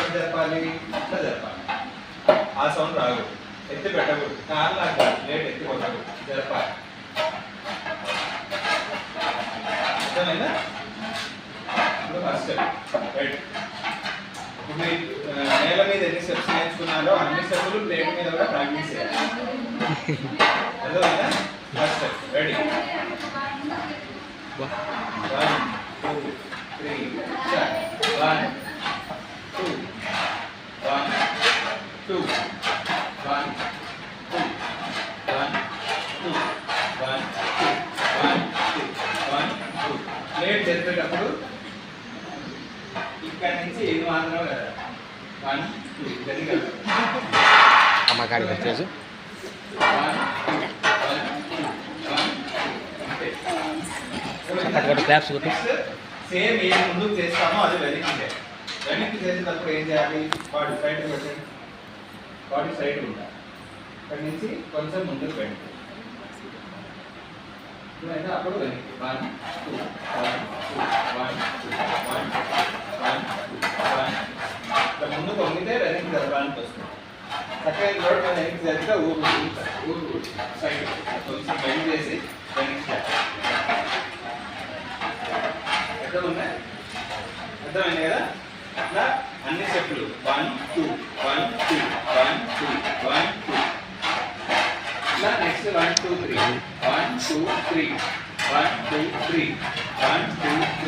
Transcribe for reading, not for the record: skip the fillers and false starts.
ఎట్లా జరపాలి, ఇట్లా జరపాలి. ఆ సౌండ్ రాదు, ఎత్తి పెట్టకూడదు, కాళ్ళు లాగా ప్లేట్ ఎత్తి కొట్టకూడదు, జరపాలి. అర్థమైందా? ఇప్పుడు ఫస్ట్ స్టెప్ రైట్. ఇప్పుడు నేల మీద ఎన్ని స్టెప్స్ నేర్చుకున్నారో అన్ని స్టెప్లు ప్లేట్ మీద కూడా ప్రాక్టీస్ చేయాలి. అర్థమైందా? First step ready. 1 2 3 4 1 2 1 2 1 2 1 2 1 2 1 2. ప్లేట్ జరిపేటప్పుడు ఇక్కడ నుంచి ఇది మాత్రమే కదా 1 2 జరిగి అమ్మ గాడి వచ్చేసి సేమ్ ఏం ముందుకు చేస్తామో అది వెనక్కి చేసేటప్పుడు ఏం చేయాలి, బాడీ సైడ్ పెట్టండి, బాడీ సైడ్ ఉండాలి. అక్కడి నుంచి కొంచెం ముందుకు పెట్టండి, అప్పుడు వెనక్కి 1 2 1 2 1 2 1 1 1 ఇట్లా ముందుకు వంగితే వెనక్కి జరగడానికి వస్తుంది. సెకండ్ రోడ్ మీద వెనక్కి జరిగితే ఊరు సైడ్ కొంచెం బెండ్ చేసి వెనక్కి అర్థమైంది కదా? అట్లా అన్ని స్టెప్లు 1 2 1 2 1 2 1 2. ఇట్లా నెక్స్ట్ 1 2 3 1 2 3 1 2 3 1 2 3